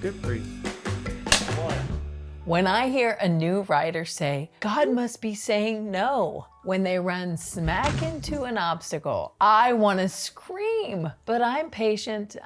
good for you. When I hear a new writer say, God must be saying no when they run smack into an obstacle, I want to scream, but I'm patient.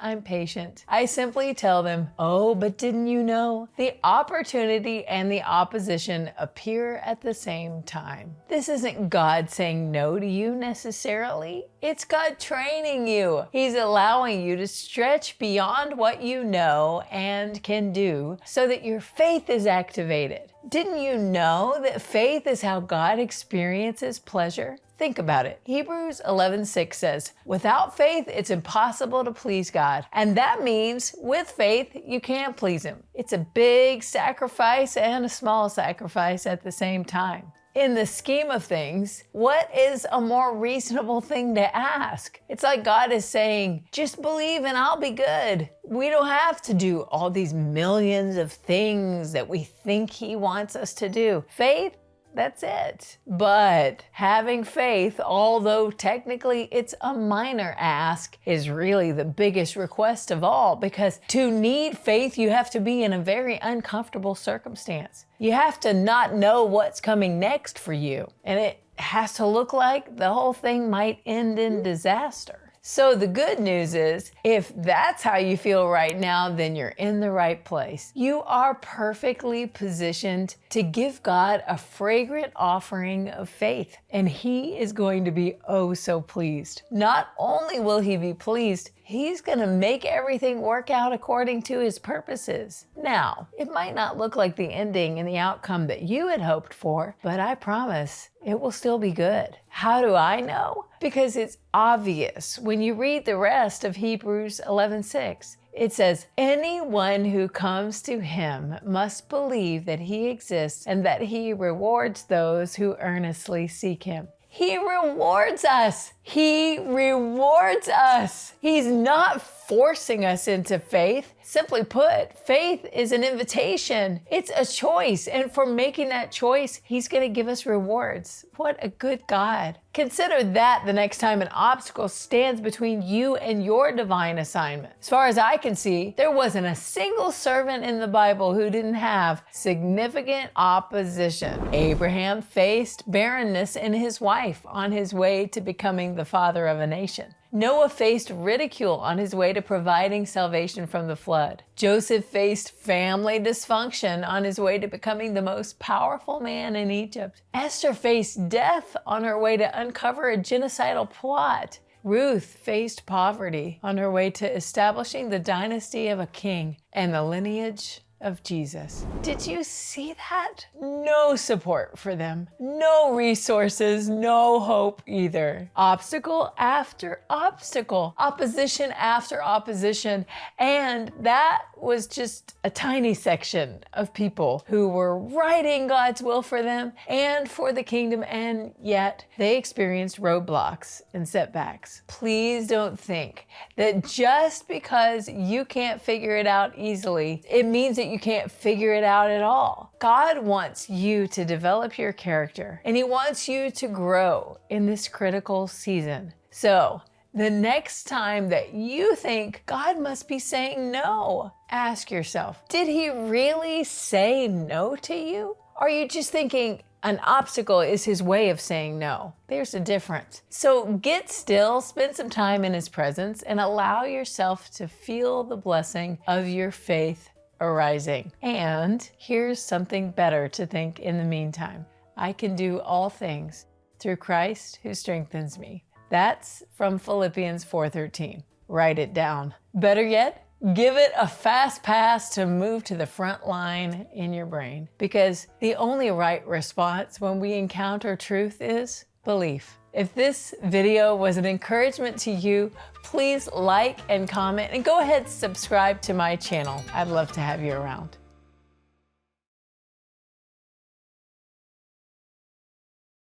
I simply tell them, oh, but didn't you know? The opportunity and the opposition appear at the same time. This isn't God saying no to you necessarily. It's God training you. He's allowing you to stretch beyond what you know and can do so that your faith is activated. Didn't you know that faith is how God experiences pleasure? Think about it. Hebrews 11:6 says, without faith, it's impossible to please God. And that means with faith, you can't please Him. It's a big sacrifice and a small sacrifice at the same time. In the scheme of things, what is a more reasonable thing to ask? It's like God is saying, just believe and I'll be good. We don't have to do all these millions of things that we think He wants us to do. Faith, that's it. But having faith, although technically it's a minor ask, is really the biggest request of all, because to need faith, you have to be in a very uncomfortable circumstance. You have to not know what's coming next for you, and it has to look like the whole thing might end in disaster. So the good news is, if that's how you feel right now, then you're in the right place. You are perfectly positioned to give God a fragrant offering of faith, and He is going to be oh so pleased. Not only will He be pleased, He's going to make everything work out according to His purposes. Now, it might not look like the ending and the outcome that you had hoped for, but I promise it will still be good. How do I know? Because it's obvious when you read the rest of Hebrews 11:6. It says, anyone who comes to Him must believe that He exists and that He rewards those who earnestly seek Him. He rewards us. He rewards us. He's not forcing us into faith. Simply put, faith is an invitation. It's a choice. And for making that choice, He's going to give us rewards. What a good God. Consider that the next time an obstacle stands between you and your divine assignment. As far as I can see, there wasn't a single servant in the Bible who didn't have significant opposition. Abraham faced barrenness in his wife on his way to becoming the father of a nation. Noah faced ridicule on his way to providing salvation from the flood. Joseph faced family dysfunction on his way to becoming the most powerful man in Egypt. Esther faced death on her way to uncover a genocidal plot. Ruth faced poverty on her way to establishing the dynasty of a king and the lineage of Jesus. Did you see that? No support for them. No resources, no hope either. Obstacle after obstacle, opposition after opposition, and that was just a tiny section of people who were writing God's will for them and for the kingdom, and yet they experienced roadblocks and setbacks. Please don't think that just because you can't figure it out easily, it means that you can't figure it out at all. God wants you to develop your character, and He wants you to grow in this critical season. So, the next time that you think God must be saying no, ask yourself, did He really say no to you? Are you just thinking an obstacle is His way of saying no? There's a difference. So get still, spend some time in His presence, and allow yourself to feel the blessing of your faith arising. And here's something better to think in the meantime. I can do all things through Christ who strengthens me. That's from Philippians 4:13. Write it down. Better yet, give it a fast pass to move to the front line in your brain, because the only right response when we encounter truth is belief. If this video was an encouragement to you, please like and comment, and go ahead and subscribe to my channel. I'd love to have you around.